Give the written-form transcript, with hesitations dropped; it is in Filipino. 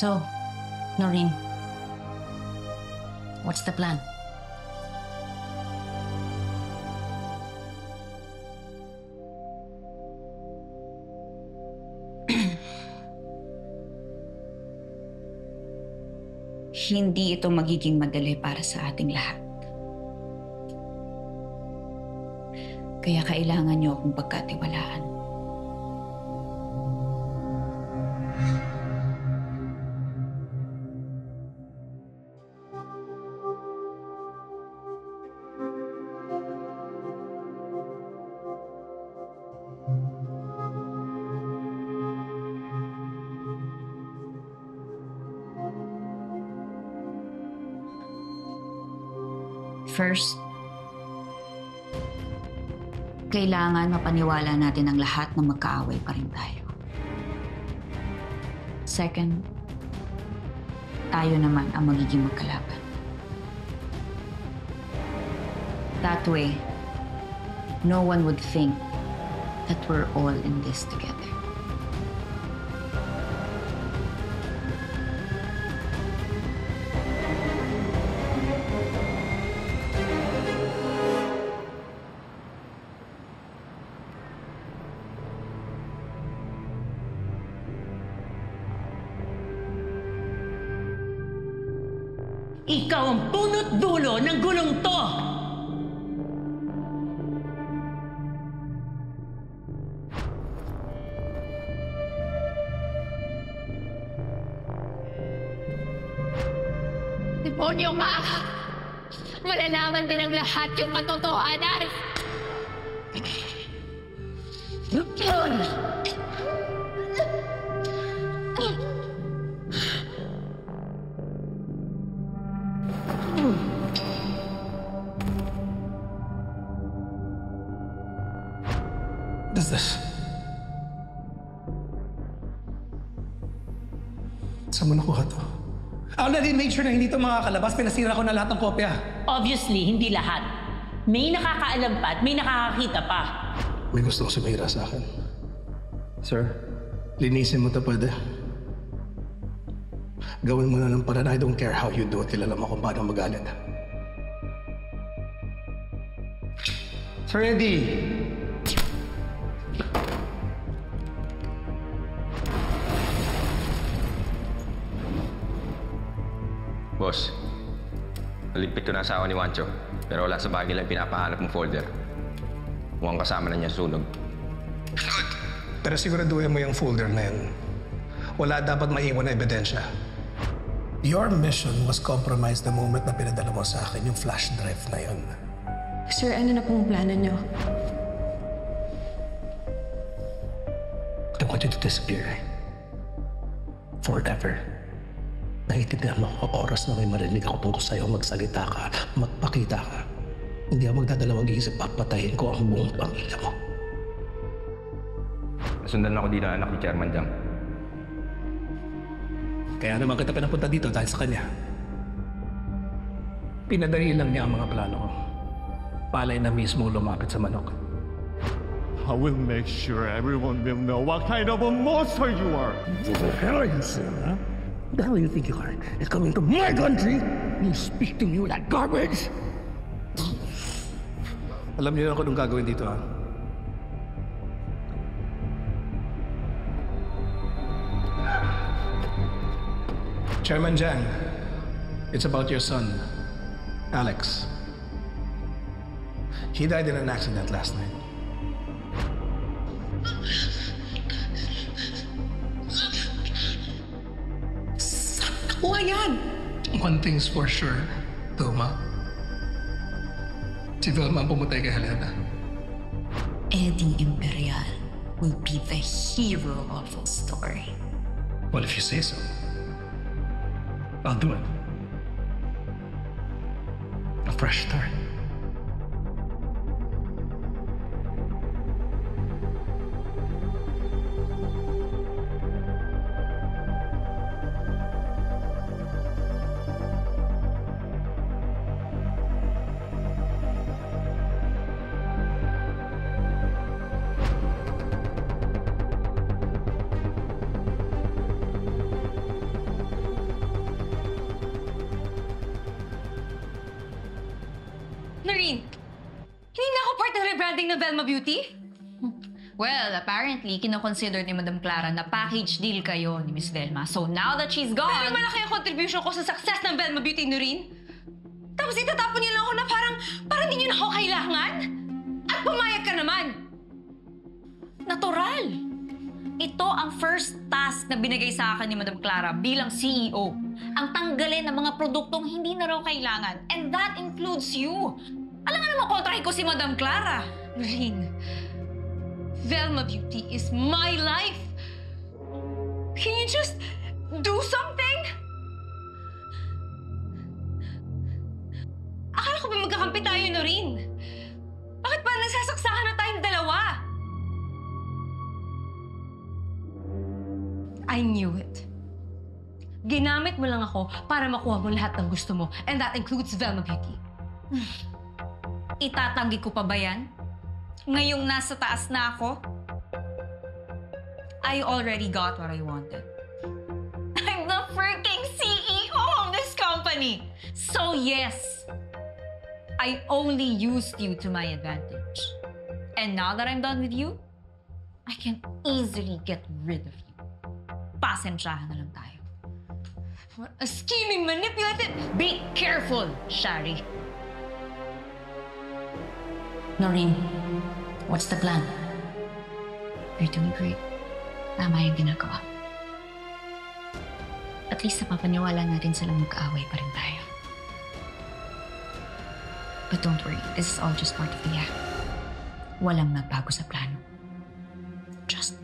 So, Noreen, what's the plan? Hindi ito magiging madali para sa ating lahat. Kaya kailangan niyo akong pagkatiwalaan. First, kailangan mapaniwala natin ang lahat na magkaaway pa rin tayo. Second, tayo naman ang magiging magkalaban. That way, no one would think that we're all in this together. Ikaw ang punot dulo ng gulong to! Demonyo ka! Malalaman din ng lahat yung katotohanan! What is this? Saan mo nakuha to? I already made sure na hindi ito makakalabas. Pinasira ko na lahat ng kopya. Obviously, hindi lahat. May nakakaalam pa at may nakakakita pa. May gusto ko sumira sa akin. Sir, linisin mo ito pwede. Gawin mo na ng paraan. I don't care how you do it. Kilala mo kung paano magalit. Sir Eddie! Boss, nalimpit ko na asawa ni Juancho, pero wala sa bagay lang pinapahanap ng folder. Mukhang kasama na niya sunog. Good. Pero siguraduhin mo yung folder na yun. Wala dapat maiwan na ebidensya. Your mission was compromised the moment na pinadala mo sa akin yung flash drive na yun. Sir, ano na pong plano niyo? I want you to disappear. Forever. Naiintindihan mo ako oras na may marinig ako tungkol sa'yo, magsalita ka, magpakita ka. Hindi ako magdadalawang isip, papatayin ko ang buong pamilya mo. Nasundan ako dito anak ni Chairman Jam. Kaya naman kita pinapunta dito dahil sa kanya. Pinadali lang niya ang mga plano ko. Palay na mismo lumapit sa manok. I will make sure everyone will know what kind of a monster you are. What the hell are you saying, huh? What the hell do you think you are? You're coming to my country and you speak to me with that garbage? Alam niyo na kung anong gagawin dito, ha? Chairman Jiang, it's about your son, Alex. He died in an accident last night. O ayan! One thing's for sure, Toma. Si Velma ang pumatay kay Helena. Eddie Imperial will be the hero of the story. Well, if you say so, I'll do it. A fresh start. marketing ng Velma Beauty? Well, apparently, kinoconsider ni Madam Clara na package deal kayo ni Miss Velma. So now that she's Pero gone... malaki ang contribution ko sa success ng Velma Beauty, Noreen. Tapos itatapon niyo lang ako na parang hindi niyo na ako kailangan? At pumayag ka naman! Natural! Ito ang first task na binigay sa akin ni Madam Clara bilang CEO. Ang tanggalin ng mga produktong hindi na raw kailangan. And that includes you. Alam nga naman kontrahin ko si Madam Clara. Noreen, Velma Beauty is my life! Can you just do something? Akala ko ba magkakampi tayo, Noreen? Bakit ba nagsasaksakan na tayong dalawa? I knew it. Ginamit mo lang ako para makuha mo lahat ng gusto mo. And that includes Velma Beauty. Itatanggi ko pa ba yan? Ngayong nasa taas na ako? I already got what I wanted. I'm the freaking CEO of this company! So yes, I only used you to my advantage. And now that I'm done with you, I can easily get rid of you. Pasensyahan na lang tayo. What a scheming, manipulative... Be careful, Shari. Noreen, what's the plan? You're doing great. Tama yung ginagawa. At least napapaniwala natin silang magkaaway pa rin tayo. But don't worry, this is all just part of the act. Walang nagbago sa plano. Just